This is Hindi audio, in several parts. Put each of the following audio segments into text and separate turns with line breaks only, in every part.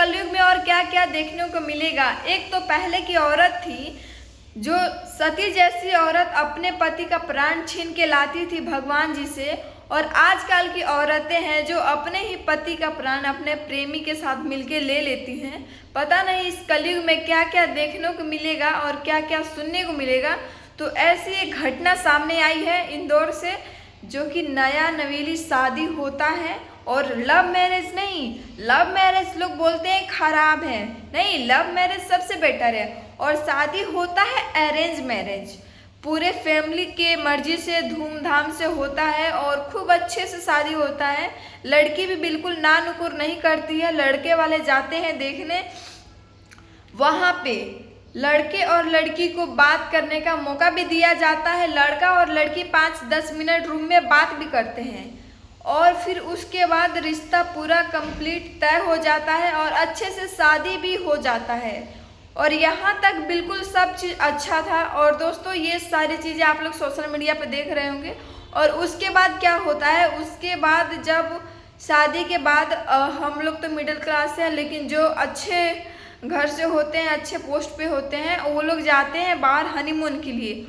कलयुग में और क्या क्या देखने को मिलेगा। एक तो पहले की औरत थी जो सती जैसी औरत अपने पति का प्राण छीन के लाती थी भगवान जी से, और आजकल की औरतें हैं जो अपने ही पति का प्राण अपने प्रेमी के साथ मिलके ले लेती हैं। पता नहीं इस कलयुग में क्या क्या देखने को मिलेगा और क्या क्या सुनने को मिलेगा। तो ऐसी एक घटना सामने आई है इंदौर से, जो कि नया नवेली शादी होता है, और लव मैरिज नहीं, लव मैरिज लोग बोलते हैं खराब है, नहीं लव मैरिज सबसे बेटर है। और शादी होता है अरेंज मैरिज, पूरे फैमिली के मर्जी से धूमधाम से होता है और खूब अच्छे से शादी होता है। लड़की भी बिल्कुल ना नुकुर नहीं करती है, लड़के वाले जाते हैं देखने, वहाँ पे लड़के और लड़की को बात करने का मौका भी दिया जाता है। लड़का और लड़की 5-10 मिनट रूम में बात भी करते हैं और फिर उसके बाद रिश्ता पूरा कंप्लीट तय हो जाता है और अच्छे से शादी भी हो जाता है। और यहाँ तक बिल्कुल सब चीज़ अच्छा था। और दोस्तों ये सारी चीज़ें आप लोग सोशल मीडिया पे देख रहे होंगे। और उसके बाद क्या होता है, उसके बाद जब शादी के बाद हम लोग तो मिडिल क्लास से हैं, लेकिन जो अच्छे घर से होते हैं, अच्छे पोस्ट पे होते हैं, वो लोग जाते हैं बाहर हनीमून के लिए।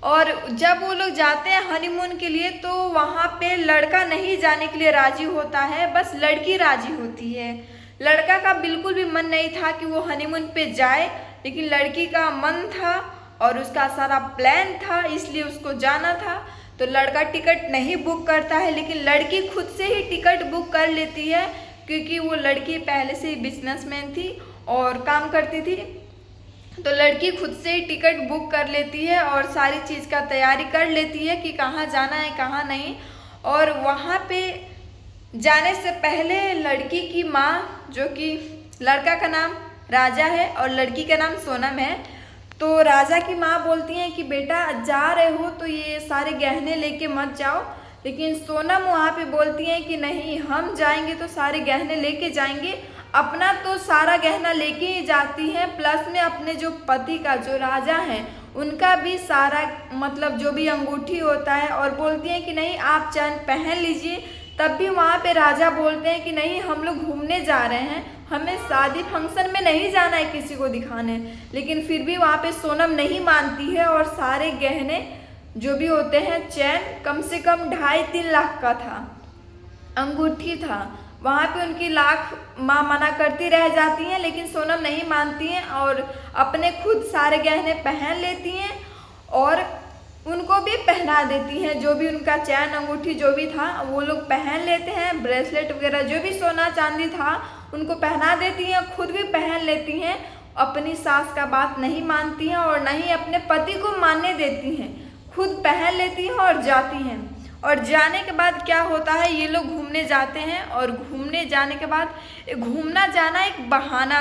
और जब वो लोग जाते हैं हनीमून के लिए तो वहाँ पे लड़का नहीं जाने के लिए राजी होता है, बस लड़की राजी होती है। लड़का का बिल्कुल भी मन नहीं था कि वो हनीमून पे जाए, लेकिन लड़की का मन था और उसका सारा प्लान था, इसलिए उसको जाना था। तो लड़का टिकट नहीं बुक करता है, लेकिन लड़की खुद से ही टिकट बुक कर लेती है, क्योंकि वो लड़की पहले से ही बिजनेसमैन थी और काम करती थी। तो लड़की खुद से ही टिकट बुक कर लेती है और सारी चीज़ का तैयारी कर लेती है कि कहाँ जाना है कहाँ नहीं। और वहाँ पे जाने से पहले लड़की की माँ, जो कि लड़का का नाम राजा है और लड़की का नाम सोनम है, तो राजा की माँ बोलती हैं कि बेटा जा रहे हो तो ये सारे गहने लेके मत जाओ। लेकिन सोनम वहाँ पे बोलती हैं कि नहीं, हम जाएंगे तो सारे गहने लेके जाएंगे, अपना तो सारा गहना लेके ही जाती हैं, प्लस में अपने जो पति का जो राजा हैं उनका भी सारा मतलब जो भी अंगूठी होता है। और बोलती हैं कि नहीं आप चैन पहन लीजिए। तब भी वहाँ पे राजा बोलते हैं कि नहीं, हम लोग घूमने जा रहे हैं, हमें शादी फंक्शन में नहीं जाना है किसी को दिखाने। लेकिन फिर भी वहाँ पे सोनम नहीं मानती है और सारे गहने जो भी होते हैं, चैन कम से कम 2.5-3 लाख का था, अंगूठी था, वहाँ पे उनकी लाख माँ मना करती रह जाती हैं, लेकिन सोनम नहीं मानती हैं और अपने खुद सारे गहने पहन लेती हैं और उनको भी पहना देती हैं। जो भी उनका चैन अंगूठी जो भी था वो लोग पहन लेते हैं, ब्रेसलेट वगैरह जो भी सोना चांदी था उनको पहना देती हैं, खुद भी पहन लेती हैं। अपनी सास का बात नहीं मानती हैं और न ही अपने पति को मानने देती हैं, खुद पहन लेती हैं और जाती हैं। और जाने के बाद क्या होता है, ये लोग घूमने जाते हैं और घूमने जाने के बाद घूमना जाना एक बहाना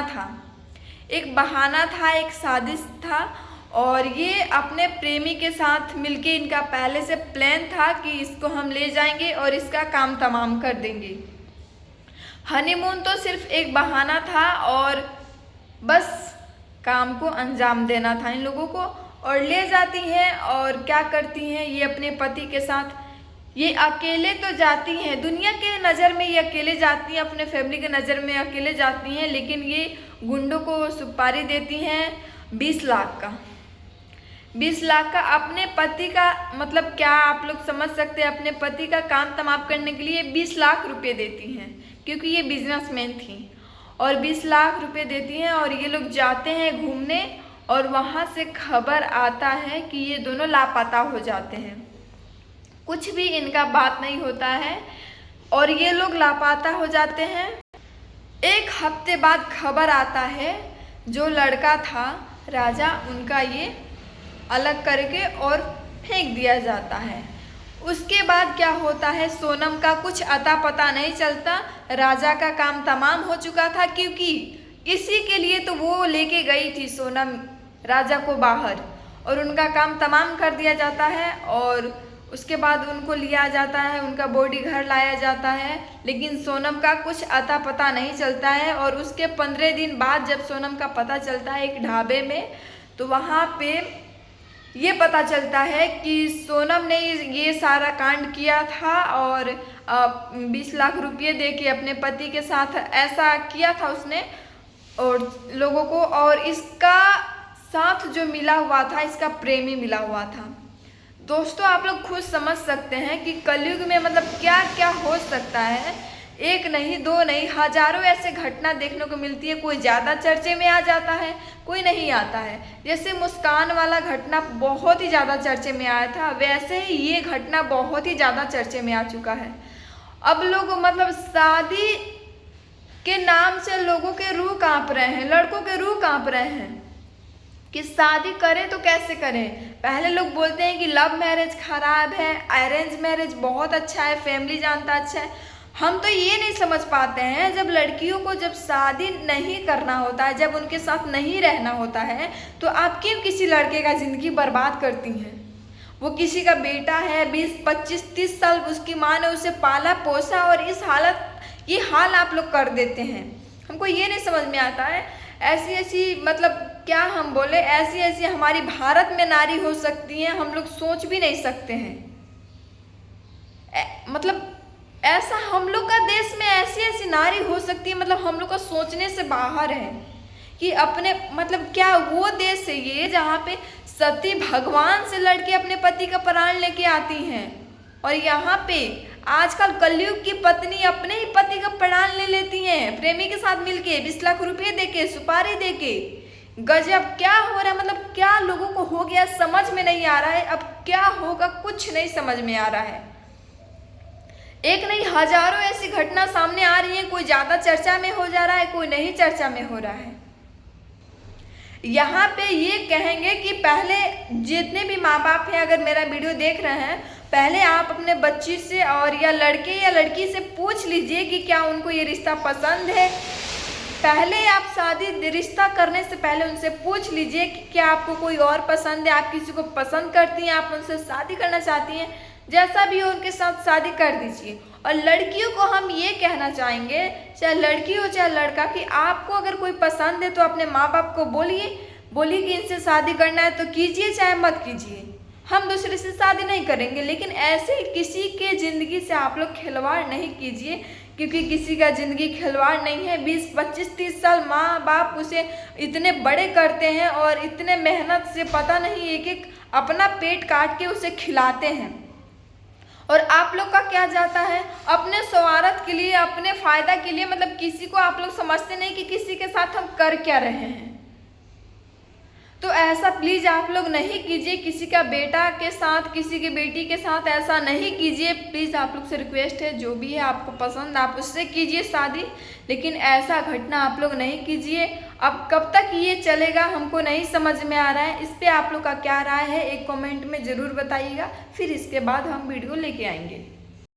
था, एक साजिश था। और ये अपने प्रेमी के साथ मिलके, इनका पहले से प्लान था कि इसको हम ले जाएंगे और इसका काम तमाम कर देंगे। हनीमून तो सिर्फ एक बहाना था और बस काम को अंजाम देना था इन लोगों को। और ले जाती हैं और क्या करती हैं, ये अपने पति के साथ, ये अकेले तो जाती हैं, दुनिया के नज़र में ये अकेले जाती हैं, अपने फैमिली के नज़र में अकेले जाती हैं, लेकिन ये गुंडों को सुपारी देती हैं 20 लाख का। 20 लाख का अपने पति का, मतलब क्या आप लोग समझ सकते हैं, अपने पति का काम तमाम करने के लिए 20 लाख रुपए देती हैं, क्योंकि ये बिजनेसमैन थी और 20 लाख रुपए देती हैं। और ये लोग जाते हैं घूमने और वहाँ से खबर आता है कि ये दोनों लापता हो जाते हैं, कुछ भी इनका बात नहीं होता है और ये लोग लापता हो जाते हैं। 1 हफ्ते बाद खबर आता है, जो लड़का था राजा, उनका ये अलग करके और फेंक दिया जाता है। उसके बाद क्या होता है, सोनम का कुछ अता पता नहीं चलता, राजा का काम तमाम हो चुका था, क्योंकि इसी के लिए तो वो लेके गई थी सोनम राजा को बाहर, और उनका काम तमाम कर दिया जाता है। और उसके बाद उनको लिया जाता है, उनका बॉडी घर लाया जाता है, लेकिन सोनम का कुछ अता पता नहीं चलता है। और उसके 15 दिन बाद जब सोनम का पता चलता है एक ढाबे में, तो वहाँ पे ये पता चलता है कि सोनम ने ये सारा कांड किया था और 20 लाख रुपये दे के अपने पति के साथ ऐसा किया था उसने। और लोगों को, और इसका साथ जो मिला हुआ था, इसका प्रेमी मिला हुआ था। दोस्तों आप लोग खुद समझ सकते हैं कि कलयुग में मतलब क्या क्या हो सकता है। एक नहीं, दो नहीं, हजारों ऐसे घटना देखने को मिलती है। कोई ज़्यादा चर्चे में आ जाता है, कोई नहीं आता है। जैसे मुस्कान वाला घटना बहुत ही ज़्यादा चर्चे में आया था, वैसे ही ये घटना बहुत ही ज़्यादा चर्चे में आ चुका है। अब लोग मतलब शादी के नाम से लोगों के रूह कांप रहे हैं, लड़कों के रूह कांप रहे हैं कि शादी करें तो कैसे करें। पहले लोग बोलते हैं कि लव मैरिज खराब है, अरेंज मैरिज बहुत अच्छा है, फैमिली जानता अच्छा है। हम तो ये नहीं समझ पाते हैं, जब लड़कियों को जब शादी नहीं करना होता है, जब उनके साथ नहीं रहना होता है, तो आप क्यों किसी लड़के का ज़िंदगी बर्बाद करती हैं। वो किसी का बेटा है, 20, 25, 30 साल उसकी माँ ने उसे पाला पोसा, और ये हाल आप लोग कर देते हैं। हमको ये नहीं समझ में आता है। ऐसी ऐसी मतलब क्या हम बोले, ऐसी ऐसी हमारी भारत में नारी हो सकती हैं, हम लोग सोच भी नहीं सकते हैं। मतलब ऐसा हम लोग का देश में ऐसी ऐसी नारी हो सकती है, मतलब हम लोग का सोचने से बाहर है कि अपने मतलब क्या वो देश है ये जहाँ पे सती भगवान से लड़के अपने पति का प्राण लेके आती हैं, और यहाँ पे आजकल कलयुग की पत्नी अपने ही पति का प्राण ले लेती हैं, प्रेमी के साथ मिलके 20 लाख रुपए देके, सुपारी देके। गजब, क्या हो रहा है, मतलब क्या लोगों को हो गया समझ में नहीं आ रहा है। अब क्या होगा कुछ नहीं समझ में आ रहा है। एक नहीं, हजारों ऐसी घटना सामने आ रही है। कोई ज़्यादा चर्चा में हो जा रहा है, कोई नहीं चर्चा में हो रहा है। यहाँ पे ये कहेंगे कि पहले जितने भी माँ बाप हैं, अगर मेरा वीडियो देख रहे हैं, पहले आप अपने बच्ची से और या लड़के या लड़की से पूछ लीजिए कि क्या उनको ये रिश्ता पसंद है। पहले आप शादी रिश्ता करने से पहले उनसे पूछ लीजिए कि क्या आपको कोई और पसंद है, आप किसी को पसंद करती हैं, आप उनसे शादी करना चाहती हैं। जैसा भी हो उनके साथ शादी कर दीजिए। और लड़कियों को हम ये कहना चाहेंगे, चाहे लड़की हो चाहे लड़का, कि आपको अगर कोई पसंद है तो अपने माँ बाप को बोलिए कि इनसे शादी करना है तो कीजिए, चाहे मत कीजिए, हम दूसरे से शादी नहीं करेंगे। लेकिन ऐसे किसी के ज़िंदगी से आप लोग खिलवाड़ नहीं कीजिए, क्योंकि किसी का ज़िंदगी खिलवाड़ नहीं है। 20, 25, 30 साल माँ बाप उसे इतने बड़े करते हैं और इतने मेहनत से पता नहीं एक एक अपना पेट काट के उसे खिलाते हैं, और आप लोग का क्या जाता है अपने स्वार्थ के लिए, अपने फ़ायदा के लिए। मतलब किसी को आप लोग समझते नहीं कि किसी के साथ हम कर क्या रहे हैं। तो ऐसा प्लीज़ आप लोग नहीं कीजिए, किसी का बेटा के साथ, किसी की बेटी के साथ ऐसा नहीं कीजिए। प्लीज़ आप लोग से रिक्वेस्ट है, जो भी है आपको पसंद आप उससे कीजिए शादी, लेकिन ऐसा घटना आप लोग नहीं कीजिए। अब कब तक ये चलेगा हमको नहीं समझ में आ रहा है। इस पर आप लोग का क्या राय है एक कमेंट में ज़रूर बताइएगा, फिर इसके बाद हम वीडियो लेके आएंगे।